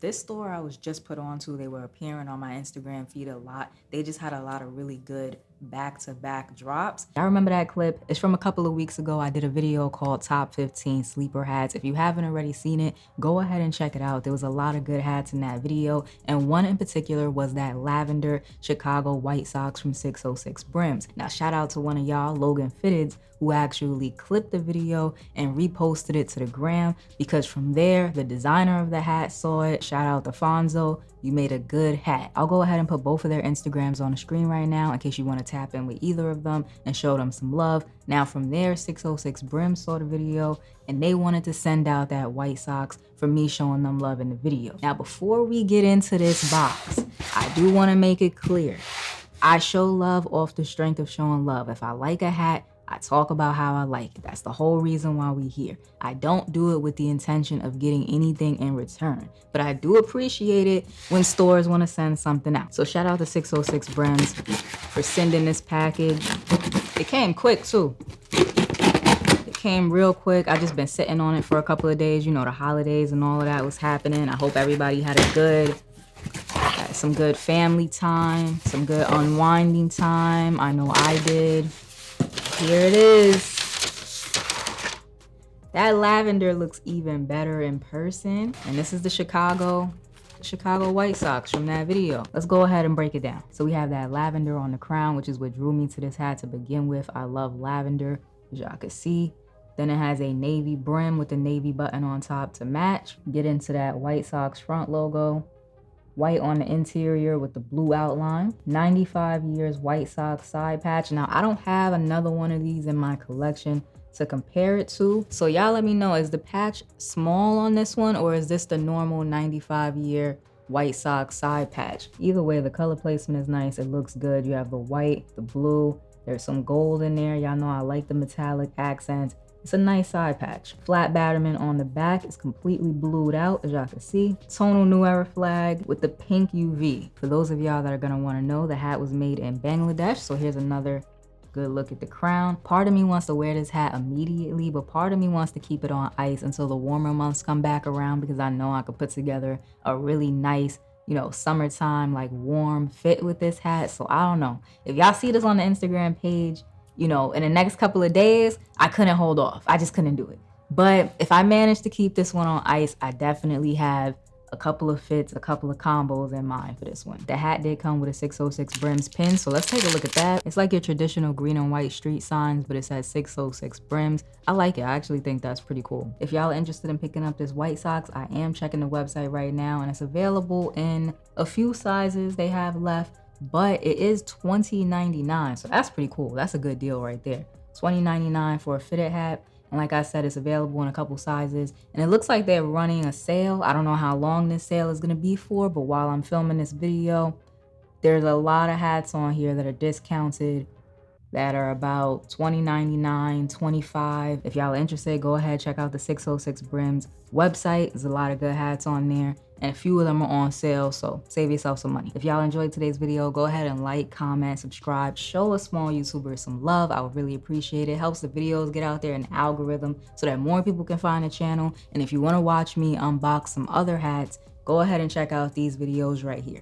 This store I was just put onto, they were appearing on my Instagram feed a lot. They just had a lot of really good back-to-back drops. I remember that clip. It's from a couple of weeks ago. I did a video called Top 15 Sleeper Hats. If you haven't already seen it, go ahead and check it out. There was a lot of good hats in that video, and one in particular was that lavender Chicago White Sox from 606 Brims. Now, shout out to one of y'all, Logan Fitteds, who actually clipped the video and reposted it to the gram, because from there, the designer of the hat saw it. Shout out to Fonzo. You made a good hat. I'll go ahead and put both of their Instagrams on the screen right now in case you want to tap in with either of them and show them some love. Now from there, 606 Brim saw the video and they wanted to send out that White Sox for me showing them love in the video. Now, before we get into this box, I do want to make it clear. I show love off the strength of showing love. If I like a hat, I talk about how I like it. That's the whole reason why we're here. I don't do it with the intention of getting anything in return, but I do appreciate it when stores want to send something out. So shout out to 606 Brims for sending this package. It came quick too. It came real quick. I just been sitting on it for a couple of days. You know, the holidays and all of that was happening. I hope everybody had some good family time, some good unwinding time. I know I did. Here it is. That lavender looks even better in person. And this is the Chicago White Sox from that video. Let's go ahead and break it down. So we have that lavender on the crown, which is what drew me to this hat to begin with. I love lavender, as y'all can see. Then it has a navy brim with the navy button on top to match. Get into that White Sox front logo. White on the interior with the blue outline. 95 years White Sox side patch. Now, I don't have another one of these in my collection to compare it to. So y'all let me know, is the patch small on this one, or is this the normal 95-year White Sox side patch? Either way, the color placement is nice. It looks good. You have the white, the blue. There's some gold in there. Y'all know I like the metallic accents. It's a nice side patch. Flat batterment on the back is completely blued out, as y'all can see. Tonal New Era flag with the pink UV. For those of y'all that are gonna wanna know, the hat was made in Bangladesh, so here's another good look at the crown. Part of me wants to wear this hat immediately, but part of me wants to keep it on ice until the warmer months come back around, because I know I could put together a really nice, you know, summertime, like warm fit with this hat. So I don't know. If y'all see this on the Instagram page, you know, in the next couple of days, I couldn't hold off. I just couldn't do it. But if I manage to keep this one on ice, I definitely have a couple of fits, a couple of combos in mind for this one. The hat did come with a 606 Brims pin, so let's take a look at that. It's like your traditional green and white street signs, but it says 606 Brims. I like it. I actually think that's pretty cool. If y'all are interested in picking up this White Sox, I am checking the website right now, and it's available in a few sizes they have left. But it is $20.99, so that's pretty cool. That's a good deal right there. $20.99 for a fitted hat. And like I said, it's available in a couple sizes. And it looks like they're running a sale. I don't know how long this sale is gonna be for, but while I'm filming this video, there's a lot of hats on here that are discounted that are about $20.99, $25. If y'all are interested, go ahead, check out the 606 Brims website. There's a lot of good hats on there, and a few of them are on sale, so save yourself some money. If y'all enjoyed today's video, go ahead and like, comment, subscribe, show a small YouTuber some love. I would really appreciate it. It helps the videos get out there in the algorithm so that more people can find the channel. And if you want to watch me unbox some other hats, go ahead and check out these videos right here.